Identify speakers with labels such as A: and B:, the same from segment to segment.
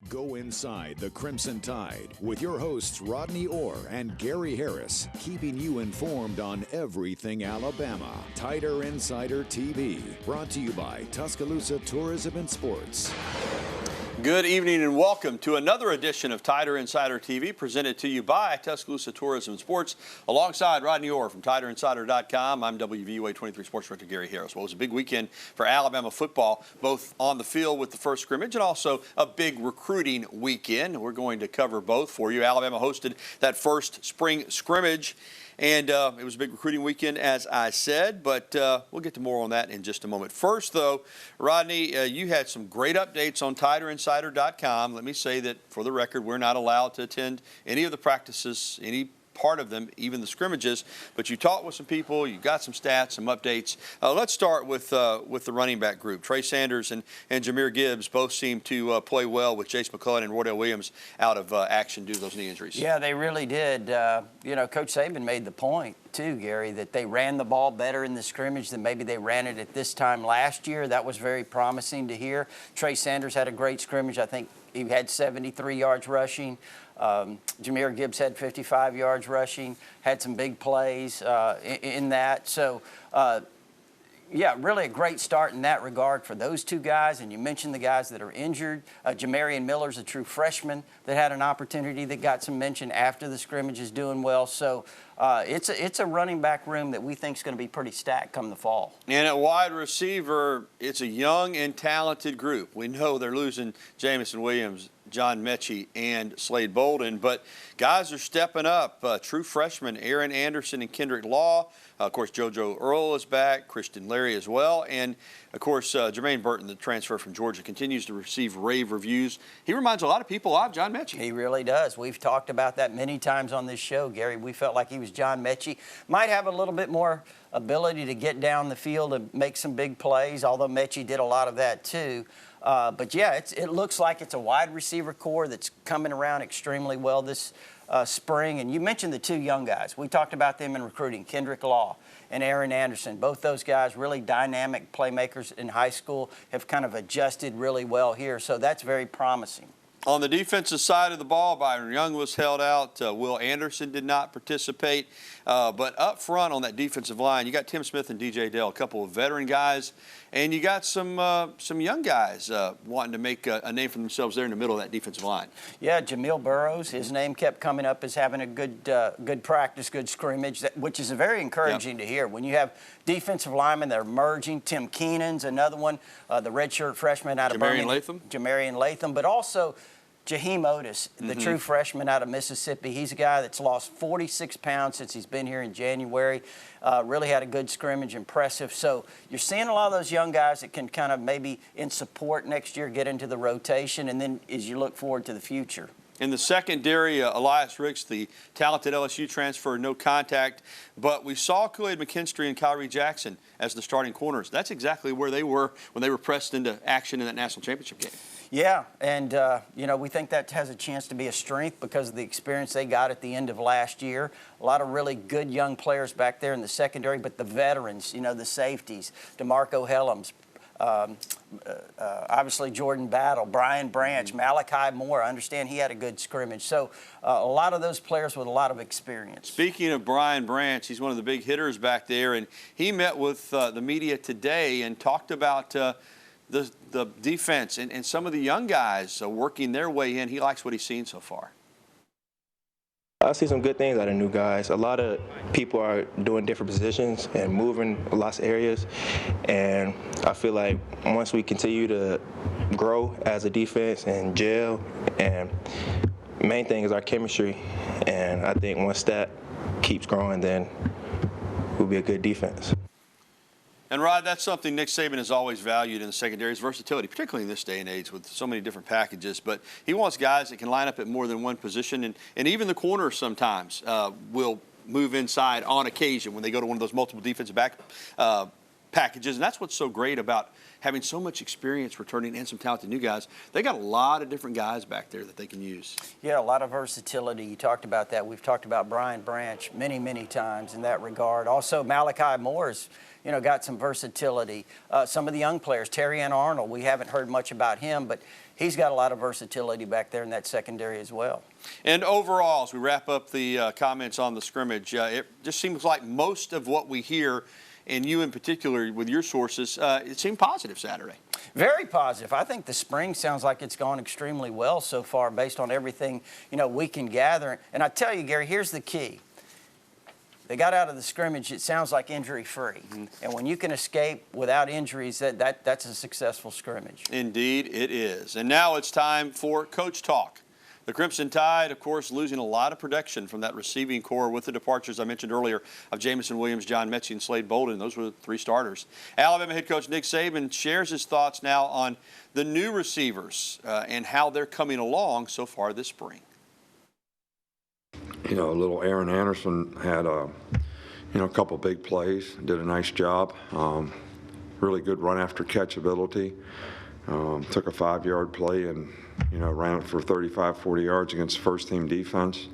A: Go inside the Crimson Tide with your hosts Rodney Orr and Gary Harris, keeping you informed on everything Alabama. Tider Insider TV, brought to you by Tuscaloosa Tourism and Sports.
B: Good evening and welcome to another edition of Tider Insider TV, presented to you by Tuscaloosa Tourism and Sports, alongside Rodney Orr from TiderInsider.com. I'm WVUA 23 Sports Director Gary Harris. Well, it was a big weekend for Alabama football, both on the field with the first scrimmage and also a big recruiting weekend. We're going to cover both for you. Alabama hosted that first spring scrimmage, and it was a big recruiting weekend, as I said, but we'll get to more on that in just a moment. First, though, Rodney, you had some great updates on TiderInsider.com. Let me say that, for the record, we're not allowed to attend any of the practices, any part of them, even the scrimmages, but you talked with some people, you got some stats, some updates. Let's start with the running back group. Trey Sanders and Jahmyr Gibbs both seem to play well with Jace McClellan and Wardell Williams out of action due to those knee injuries.
C: Yeah, they really did. Coach Saban made the point, too, Gary, that they ran the ball better in the scrimmage than maybe they ran it at this time last year. That was very promising to hear. Trey Sanders had a great scrimmage. I think he had 73 yards rushing. Jahmyr Gibbs had 55 yards rushing, had some big plays in that. So, yeah, really a great start in that regard for those two guys. And you mentioned the guys that are injured. Jamarian Miller's a true freshman that had an opportunity that got some mention after the scrimmage, is doing well. So it's a running back room that we think is going to be pretty stacked come the fall. And
B: at wide receiver, it's a young and talented group. We know they're losing Jamison Williams, John Mechie, and Slade Bolden, but guys are stepping up. True freshmen Aaron Anderson and Kendrick Law. Of course, JoJo Earl is back, Christian Larry as well, and of course, Jermaine Burton, the transfer from Georgia, continues to receive rave reviews. He reminds a lot of people of John Mechie.
C: He really does. We've talked about that many times on this show, Gary. We felt like he was John Mechie. Might have a little bit more ability to get down the field and make some big plays, although Mechie did a lot of that too. But yeah, it looks like it's a wide receiver core that's coming around extremely well this spring. And you mentioned the two young guys. We talked about them in recruiting, Kendrick Law and Aaron Anderson. Both those guys, really dynamic playmakers in high school, have kind of adjusted really well here. So that's very promising.
B: On the defensive side of the ball, Byron Young was held out. Will Anderson did not participate. But up front on that defensive line, you got Tim Smith and DJ Dell, a couple of veteran guys. And you got some young guys wanting to make a name for themselves there in the middle of that defensive line.
C: Yeah, Jamil Burrows, his name kept coming up as having a good practice, good scrimmage, which is very encouraging to hear. When you have defensive linemen that are merging, Tim Keenan's another one, the redshirt freshman out of Birmingham. Jamarian Latham, but also Jaheim Otis, the true freshman out of Mississippi. He's a guy that's lost 46 pounds since he's been here in January. Really had a good scrimmage, impressive. So you're seeing a lot of those young guys that can kind of maybe in support next year get into the rotation, and then as you look forward to the future.
B: In the secondary, Elias Ricks, the talented LSU transfer, no contact. But we saw Kool-Aid McKinstry and Kyrie Jackson as the starting corners. That's exactly where they were when they were pressed into action in that national championship game.
C: Yeah, and, we think that has a chance to be a strength because of the experience they got at the end of last year. A lot of really good young players back there in the secondary, but the veterans, the safeties, DeMarco Helms, obviously Jordan Battle, Brian Branch, Malachi Moore. I understand he had a good scrimmage. So a lot of those players with a lot of experience.
B: Speaking of Brian Branch, he's one of the big hitters back there, and he met with the media today and talked about the defense and some of the young guys working their way in. He likes what he's seen so far.
D: I see some good things out of new guys. A lot of people are doing different positions and moving lots of areas. And I feel like once we continue to grow as a defense and gel, and main thing is our chemistry. And I think once that keeps growing, then we'll be a good defense.
B: And, Rod, that's something Nick Saban has always valued in the secondary is versatility, particularly in this day and age with so many different packages. But he wants guys that can line up at more than one position. And even the corners sometimes will move inside on occasion when they go to one of those multiple defensive back packages. And that's what's so great about having so much experience returning and some talented new guys. They got a lot of different guys back there that they can use.
C: Yeah, a lot of versatility. You talked about that. We've talked about Brian Branch many, many times in that regard. Also, Malachi Moore's got some versatility. Some of the young players, Terry Ann Arnold, we haven't heard much about him, but he's got a lot of versatility back there in that secondary as well.
B: And overall, as we wrap up the comments on the scrimmage, it just seems like most of what we hear, and you in particular with your sources, it seemed positive Saturday.
C: Very positive. I think the spring sounds like it's gone extremely well so far based on everything, we can gather. And I tell you, Gary, here's the key. They got out of the scrimmage, it sounds like injury-free. Mm-hmm. And when you can escape without injuries, that's a successful scrimmage.
B: Indeed, it is. And now it's time for Coach Talk. The Crimson Tide, of course, losing a lot of production from that receiving core with the departures I mentioned earlier of Jamison Williams, John Mechie, and Slade Bolden. Those were the 3 starters. Alabama head coach Nick Saban shares his thoughts now on the new receivers and how they're coming along so far this spring.
E: Little Aaron Anderson had a couple big plays, did a nice job. Really good run after catch ability. Took a 5-yard play and ran it for 35, 40 yards against first team defense.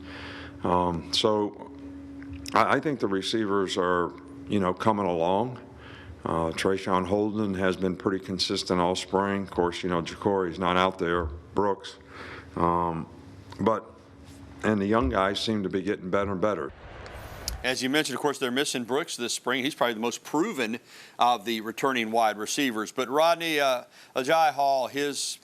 E: So I think the receivers are, coming along. Rashaan Holden has been pretty consistent all spring. Of course, Jacory's not out there, Brooks. And the young guys seem to be getting better and better.
B: As you mentioned, of course, they're missing Brooks this spring. He's probably the most proven of the returning wide receivers. But Rodney, Agiye Hall, his,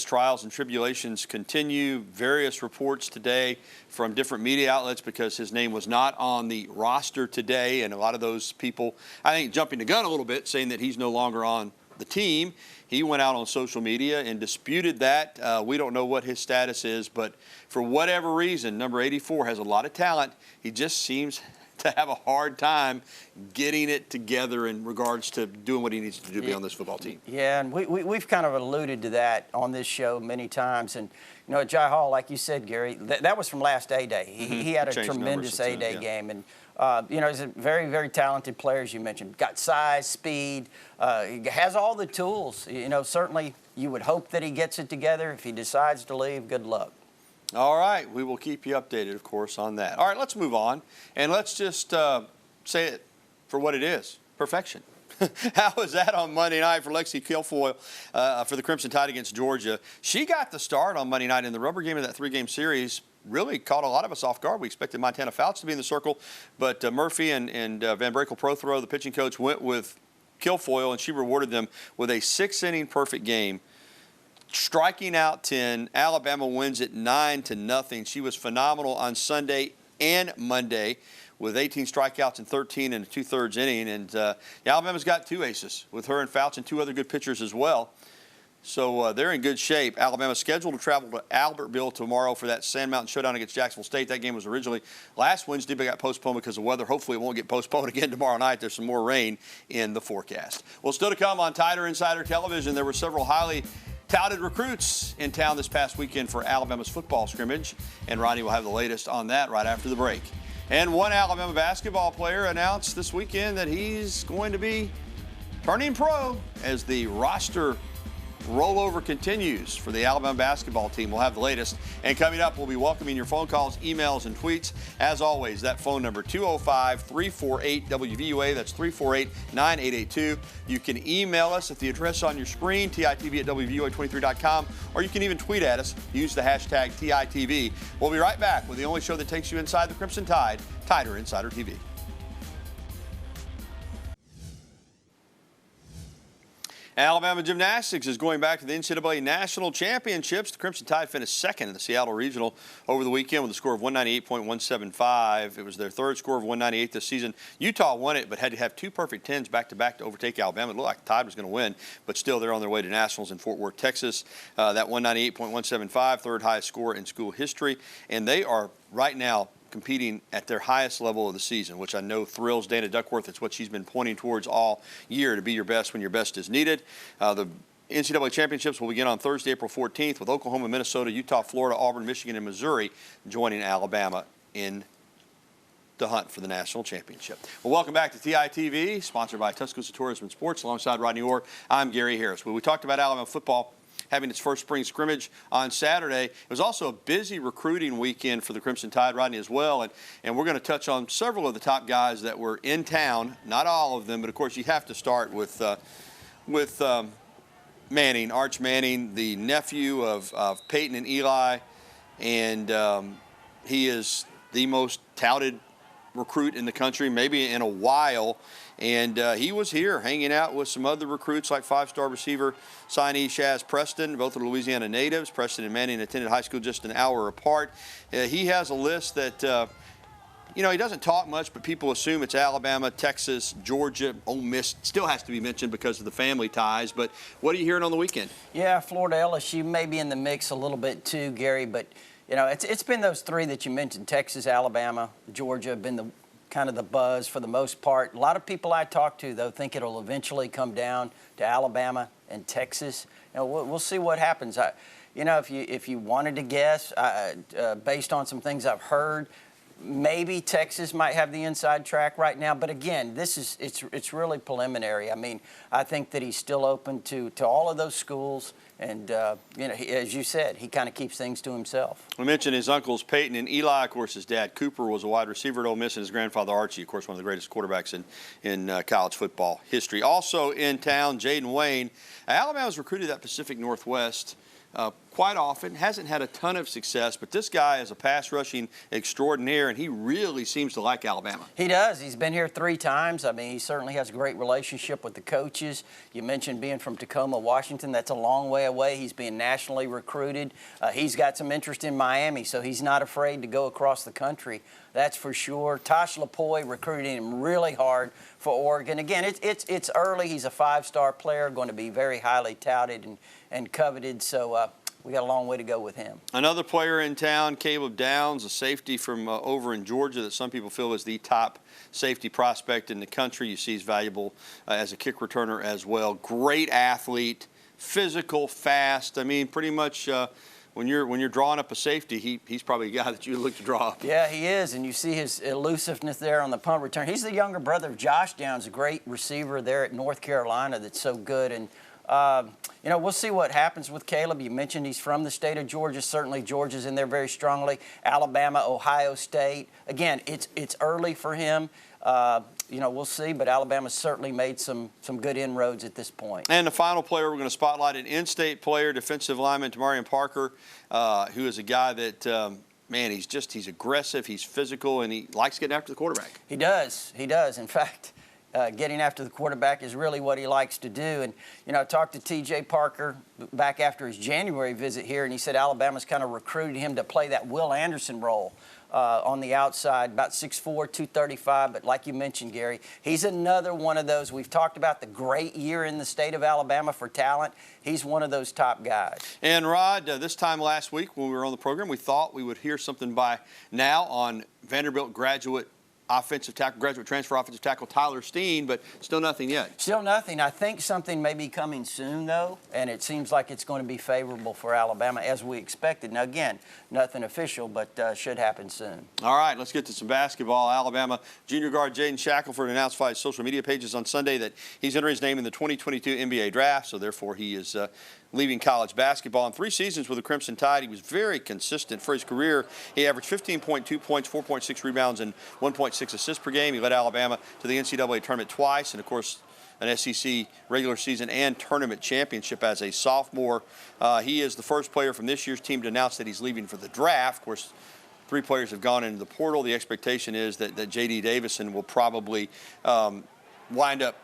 B: trials and tribulations continue. Various reports today from different media outlets because his name was not on the roster today. And a lot of those people, I think, jumping the gun a little bit, saying that he's no longer on the team. He went out on social media and disputed that. We don't know what his status is, but for whatever reason, number 84 has a lot of talent. He just seems to have a hard time getting it together in regards to doing what he needs to do to be on this football team.
C: Yeah, and we've kind of alluded to that on this show many times. And, Agiye Hall, like you said, Gary, that was from last A-Day. He had a tremendous A-Day game. And he's a very, very talented player, as you mentioned. Got size, speed, he has all the tools. Certainly you would hope that he gets it together. If he decides to leave, good luck.
B: All right. We will keep you updated, of course, on that. All right, let's move on. And let's just say it for what it is, perfection. How was that on Monday night for Lexi Kilfoyle for the Crimson Tide against Georgia? She got the start on Monday night in the rubber game of that 3-game series. Really caught a lot of us off guard. We expected Montana Fouts to be in the circle, but Murphy and Van Brakel Prothero, the pitching coach, went with Kilfoyle, and she rewarded them with a 6-inning perfect game, striking out 10. Alabama wins it 9-0. She was phenomenal on Sunday and Monday with 18 strikeouts and 13 in a 2/3 inning, and Alabama's got 2 aces with her and Fouts and 2 other good pitchers as well. So they're in good shape. Alabama's scheduled to travel to Albertville tomorrow for that Sand Mountain Showdown against Jacksonville State. That game was originally last Wednesday, but got postponed because of weather. Hopefully it won't get postponed again tomorrow night. There's some more rain in the forecast. Well, still to come on Tider Insider Television, there were several highly touted recruits in town this past weekend for Alabama's football scrimmage, and Rodney will have the latest on that right after the break. And one Alabama basketball player announced this weekend that he's going to be turning pro as the roster rollover continues for the Alabama basketball team. We'll have the latest. And coming up, we'll be welcoming your phone calls, emails, and tweets. As always, that phone number, 205-348-WVUA. That's 348-9882. You can email us at the address on your screen, TITV@WVUA23.com, or you can even tweet at us. Use the hashtag TITV. We'll be right back with the only show that takes you inside the Crimson Tide, Tider Insider TV. Alabama Gymnastics is going back to the NCAA National Championships. The Crimson Tide finished second in the Seattle Regional over the weekend with a score of 198.175. It was their third score of 198 this season. Utah won it, but had to have 2 perfect 10s back-to-back to overtake Alabama. It looked like the Tide was going to win, but still they're on their way to Nationals in Fort Worth, Texas. That 198.175, third highest score in school history, and they are right now competing at their highest level of the season, which I know thrills Dana Duckworth. It's what she's been pointing towards all year, to be your best when your best is needed. The NCAA championships will begin on Thursday, April 14th, with Oklahoma, Minnesota, Utah, Florida, Auburn, Michigan, and Missouri joining Alabama in the hunt for the national championship. Well, welcome back to TITV, sponsored by Tuscaloosa Tourism and Sports. Alongside Rodney Orr, I'm Gary Harris. Well, we talked about Alabama football having its first spring scrimmage on Saturday. It was also a busy recruiting weekend for the Crimson Tide, Rodney, as well. And we're going to touch on several of the top guys that were in town. Not all of them, but of course you have to start with Manning, Arch Manning, the nephew of Peyton and Eli, and he is the most touted recruit in the country, maybe in a while. And he was here hanging out with some other recruits like five-star receiver signee Shaz Preston. Both are Louisiana natives. Preston and Manning attended high school just an hour apart. He has a list that, he doesn't talk much, but people assume it's Alabama, Texas, Georgia, Ole Miss. Still has to be mentioned because of the family ties. But what are you hearing on the weekend? Yeah,
C: Florida, LSU may be in the mix a little bit too, Gary. But, it's been those three that you mentioned, Texas, Alabama, Georgia, have been the kind of the buzz for the most part. A lot of people I talk to, though, think it'll eventually come down to Alabama and Texas. We'll see what happens. If you wanted to guess, based on some things I've heard, maybe Texas might have the inside track right now. But again, it's really preliminary. I mean, I think that he's still open to all of those schools. And, as you said, he kind of keeps things to himself.
B: We mentioned his uncles Peyton and Eli. Of course, his dad Cooper was a wide receiver at Ole Miss, and his grandfather Archie, of course, one of the greatest quarterbacks in college football history. Also in town, Jaden Wayne. Alabama's recruited that Pacific Northwest quite often. Hasn't had a ton of success, but this guy is a pass rushing extraordinaire, and he really seems to like Alabama.
C: He does. He's been here 3 times. I mean, he certainly has a great relationship with the coaches. You mentioned being from Tacoma, Washington. That's a long way away. He's being nationally recruited. He's got some interest in Miami, so he's not afraid to go across the country. That's for sure. Tosh Lapoy recruiting him really hard for Oregon. Again, it's early. He's a 5-star player, going to be very highly touted and coveted. So we got a long way to go with him.
B: Another player in town, Caleb Downs, a safety from over in Georgia that some people feel is the top safety prospect in the country. You see he's valuable as a kick returner as well. Great athlete, physical, fast. I mean, pretty much when you're drawing up a safety, he's probably a guy that you look to draw up.
C: Yeah, he is, and you see his elusiveness there on the punt return. He's the younger brother of Josh Downs, a great receiver there at North Carolina that's so good. And we'll see what happens with Caleb. You mentioned he's from the state of Georgia. Certainly Georgia's in there very strongly. Alabama, Ohio State. Again, it's early for him. We'll see, but Alabama's certainly made some good inroads at this point.
B: And the final player we're going to spotlight, an in-state player, defensive lineman Tamarian Parker, who is a guy that he's aggressive, he's physical, and he likes getting after the quarterback.
C: He does. In fact, getting after the quarterback is really what he likes to do. And, I talked to T.J. Parker back after his January visit here, and he said Alabama's kind of recruited him to play that Will Anderson role on the outside, about 6'4", 235. But like you mentioned, Gary, he's another one of those. We've talked about the great year in the state of Alabama for talent. He's one of those top guys.
B: And, Rod, this time last week when we were on the program, we thought we would hear something by now on Vanderbilt graduate transfer offensive tackle Tyler Steen, but still nothing yet.
C: Still nothing. I think something may be coming soon, though, and it seems like it's going to be favorable for Alabama as we expected. Now, again, nothing official, but should happen soon.
B: All right, let's get to some basketball. Alabama junior guard Jaden Shackelford announced via his social media pages on Sunday that he's entering his name in the 2022 NBA draft, so therefore he is leaving college basketball. In 3 seasons with the Crimson Tide, he was very consistent for his career. He averaged 15.2 points, 4.6 rebounds, and 1.6 assists per game. He led Alabama to the NCAA tournament twice, and of course, an SEC regular season and tournament championship as a sophomore. He is the first player from this year's team to announce that he's leaving for the draft. Of course, 3 players have gone into the portal. The expectation is that J.D. Davison will probably wind up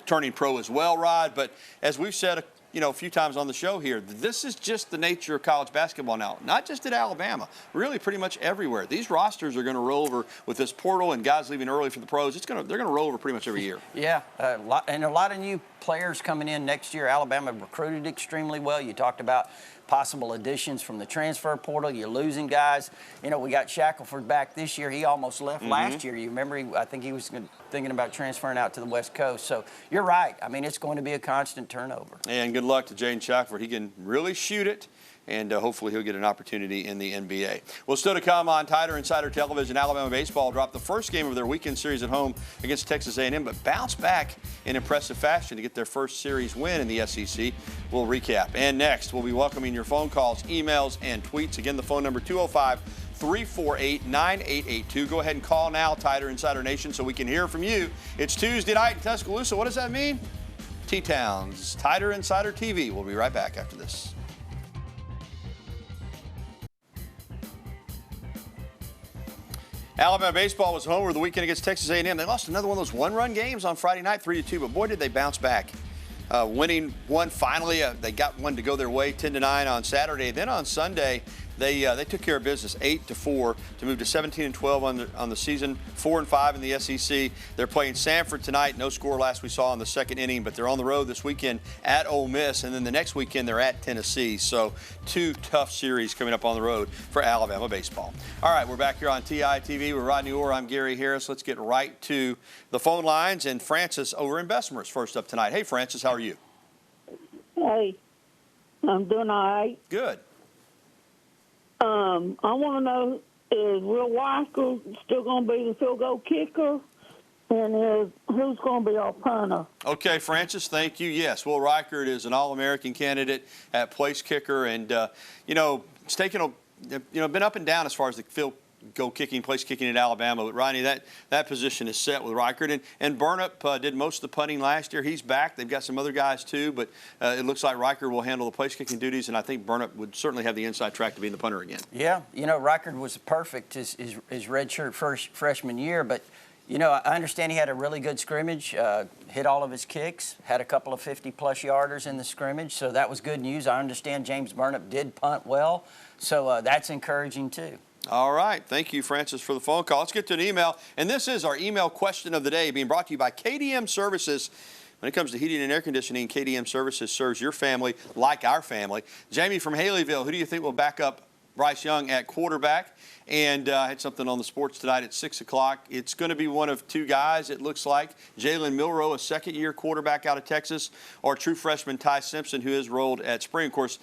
B: turning pro as well, Rod. But as we've said a few times on the show here, this is just the nature of college basketball now. Not just at Alabama, really pretty much everywhere. These rosters are going to roll over with this portal and guys leaving early for the pros. They're going to roll over pretty much every year.
C: Yeah, a lot of new players coming in next year. Alabama recruited extremely well. You talked about possible additions from the transfer portal. You're losing guys. We got Shackelford back this year. He almost left last year. You remember, I think he was thinking about transferring out to the West Coast. So you're right. I mean, it's going to be a constant turnover.
B: And good luck to Jaden Shackelford. He can really shoot it. And hopefully he'll get an opportunity in the NBA. Well, still to come on Tider Insider Television, Alabama baseball dropped the first game of their weekend series at home against Texas A&M, but bounced back in impressive fashion to get their first series win in the SEC. We'll recap. And next, we'll be welcoming your phone calls, emails, and tweets. Again, the phone number 205-348-9882. Go ahead and call now, Tider Insider Nation, so we can hear from you. It's Tuesday night in Tuscaloosa. What does that mean? T-Town's Tider Insider TV. We'll be right back after this. Alabama baseball was home over the weekend against Texas A&M. They lost another one of those one-run games on Friday night, 3-2, but boy, did they bounce back. Winning one finally. They got one to go their way, 10-9 on Saturday. Then on Sunday, they took care of business, 8-4 to move to 17-12 on the season, 4-5 in the SEC. They're playing Sanford tonight. No score last we saw in the second inning, but they're on the road this weekend at Ole Miss, and then the next weekend they're at Tennessee. So 2 tough series coming up on the road for Alabama baseball. All right, we're back here on TI TV with Rodney Orr. I'm Gary Harris. Let's get right to the phone lines, and Francis over in Bessemer is first up tonight. Hey, Francis, how are you?
F: Hey, I'm doing all right.
B: Good.
F: I want to know, is Will Weicker still going to be the field goal kicker? And who's going to be our punter?
B: Okay, Francis, thank you. Yes, Will Reichert is an All-American candidate at place kicker, and it's taken been up and down as far as the field goal kicking, place kicking at Alabama. But Rodney, that position is set with Reichert, and Burnup did most of the punting last year. He's back. They've got some other guys too, but it looks like Reichert will handle the place kicking duties, and I think Burnup would certainly have the inside track to being the punter again.
C: Yeah, Reichert was perfect his redshirt freshman year, but I understand he had a really good scrimmage, hit all of his kicks, had a couple of 50-plus yarders in the scrimmage, so that was good news. I understand James Burnup did punt well, so that's encouraging too.
B: All right. Thank you, Francis, for the phone call. Let's get to an email. And this is our email question of the day, being brought to you by KDM Services. When it comes to heating and air conditioning, KDM Services serves your family like our family. Jamie from Haleyville, who do you think will back up Bryce Young at quarterback? And I had something on the sports tonight at 6 o'clock. It's going to be one of 2 guys, it looks like. Jalen Milroe, a second-year quarterback out of Texas, or true freshman Ty Simpson, who is rolled at spring. Of course,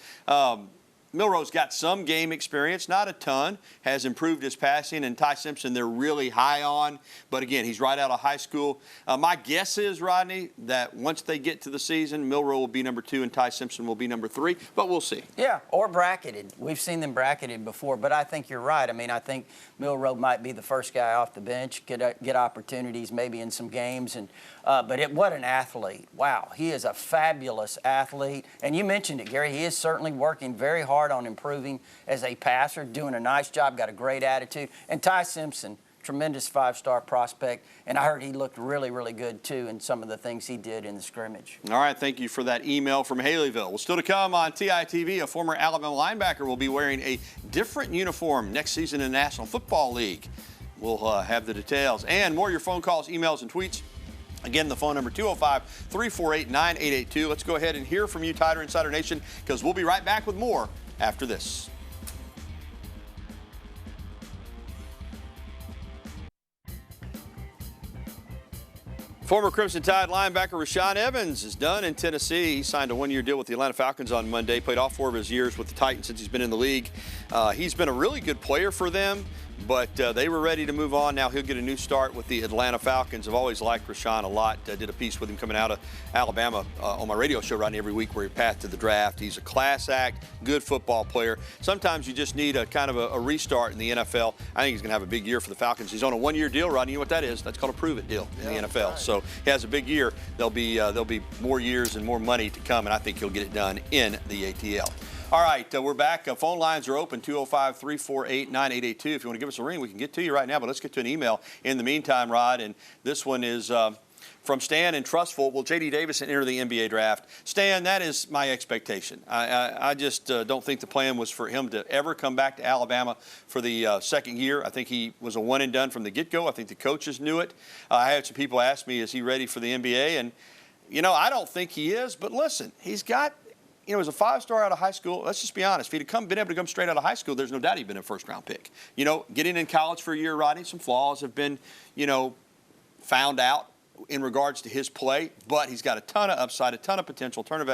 B: Milroe's got some game experience, not a ton, has improved his passing, and Ty Simpson they're really high on. But again, he's right out of high school. My guess is, Rodney, that once they get to the season, Milroe will be number 2 and Ty Simpson will be number 3, but we'll see.
C: Yeah, or bracketed. We've seen them bracketed before, but I think you're right. I mean, I think Milroe might be the first guy off the bench, get opportunities maybe in some games. But what an athlete. Wow, he is a fabulous athlete. And you mentioned it, Gary. He is certainly working very hard on improving as a passer, doing a nice job, got a great attitude. And Ty Simpson, tremendous 5-star prospect. And I heard he looked really, really good, too, in some of the things he did in the scrimmage.
B: All right, thank you for that email from Haleyville. Well, still to come on TITV, a former Alabama linebacker will be wearing a different uniform next season in the National Football League. We'll have the details. And more of your phone calls, emails, and tweets. Again, the phone number 205-348-9882. Let's go ahead and hear from you, Tider Insider Nation, because we'll be right back with more after this. Former Crimson Tide linebacker Rashaan Evans is done in Tennessee. He signed a 1-year deal with the Atlanta Falcons on Monday, played all 4 of his years with the Titans since he's been in the league. He's been a really good player for them, but they were ready to move on. Now he'll get a new start with the Atlanta Falcons. I've always liked Rashaan a lot. I did a piece with him coming out of Alabama on my radio show right every week where he passed to the draft. He's a class act, good football player. Sometimes you just need a kind of a restart in the NFL. I think he's going to have a big year for the Falcons. He's on a 1-year deal, Rodney. You know what that is? That's called a prove-it deal in the NFL. Right. So he has a big year. There'll be more years and more money to come, and I think he'll get it done in the ATL. All right, we're back. Phone lines are open, 205-348-9882. If you want to give us a ring, we can get to you right now, but let's get to an email in the meantime, Rod. And this one is from Stan in Trustful. Will J.D. Davison enter the NBA draft? Stan, that is my expectation. I just don't think the plan was for him to ever come back to Alabama for the second year. I think he was a one-and-done from the get-go. I think the coaches knew it. I had some people ask me, is he ready for the NBA? And, I don't think he is. But listen, he's got – as a 5-star out of high school, let's just be honest. If he'd been able to come straight out of high school, there's no doubt he'd been a first-round pick. Getting in college for a year, Rodney, some flaws have been, found out in regards to his play. But he's got a ton of upside, a ton of potential, a ton of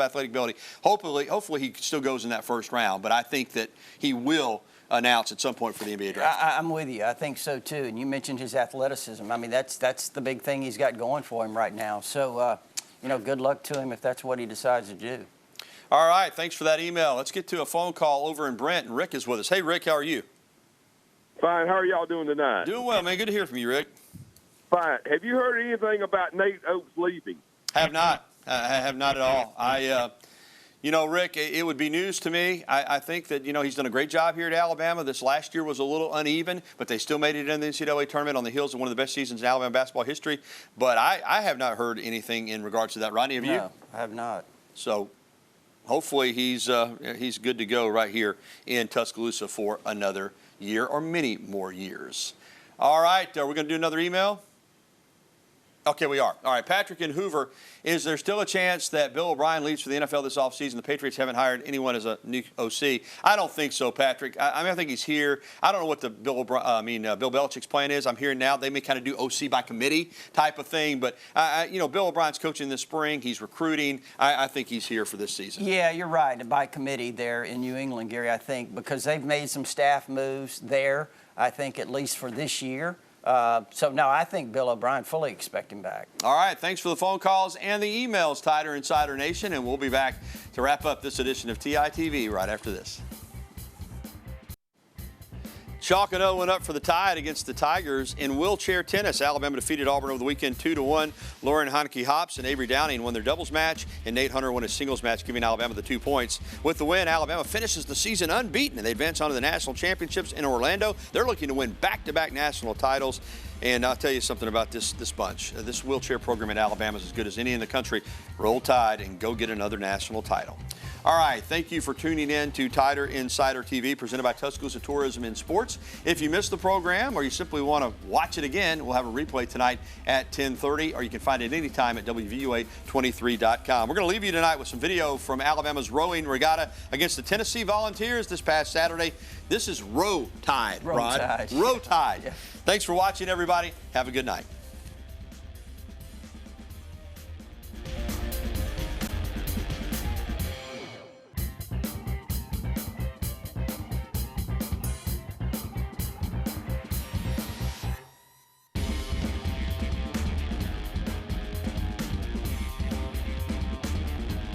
B: athletic ability. Hopefully he still goes in that first round. But I think that he will announce at some point for the NBA draft.
C: I'm with you. I think so, too. And you mentioned his athleticism. I mean, that's the big thing he's got going for him right now. So, good luck to him if that's what he decides to do.
B: All right, thanks for that email. Let's get to a phone call over in Brent, and Rick is with us. Hey, Rick, how are you?
G: Fine. How are y'all doing tonight?
B: Doing well, man. Good to hear from you, Rick.
G: Fine. Have you heard anything about Nate Oates leaving?
B: Have not. I have not at all. You know, Rick, it would be news to me. I think that, you know, he's done a great job here at Alabama. This last year was a little uneven, but they still made it in the NCAA tournament on the heels of one of the best seasons in Alabama basketball history. But I have not heard anything in regards to that. Rodney, have you?
C: No, I have not.
B: So hopefully he's good to go right here in Tuscaloosa for another year or many more years. All right, are we going to do another email? Okay, we are. All right, Patrick in Hoover, is there still a chance that Bill O'Brien leaves for the NFL this offseason? The Patriots haven't hired anyone as a new OC. I don't think so, Patrick. I think he's here. I don't know what the Bill Belichick's plan is. I'm hearing now they may kind of do OC by committee type of thing. But, you know, Bill O'Brien's coaching this spring. He's recruiting. I think he's here for this season.
C: Yeah, you're right. By committee there in New England, Gary, I think, because they've made some staff moves there, I think, at least for this year. So, no, I think Bill O'Brien fully expect him back.
B: All right, thanks for the phone calls and the emails, Tider Insider Nation, and we'll be back to wrap up this edition of TITV right after this. Chalk and 0 up for the Tide against the Tigers in wheelchair tennis. Alabama defeated Auburn over the weekend 2-1. Lauren Heineke-Hops and Avery Downing won their doubles match, and Nate Hunter won his singles match, giving Alabama the 2 points. With the win, Alabama finishes the season unbeaten, and they advance on to the national championships in Orlando. They're looking to win back-to-back national titles. And I'll tell you something about this bunch. This wheelchair program at Alabama is as good as any in the country. Roll Tide and go get another national title. All right, thank you for tuning in to Tider Insider TV, presented by Tuscaloosa Tourism and Sports. If you missed the program or you simply want to watch it again, we'll have a replay tonight at 10:30, or you can find it anytime at WVUA23.com. We're going to leave you tonight with some video from Alabama's rowing regatta against the Tennessee Volunteers this past Saturday. This is Row Tide, Rod.
C: Row Tide.
B: Row Tide.
C: Yeah.
B: Thanks for watching, everybody. Have a good night.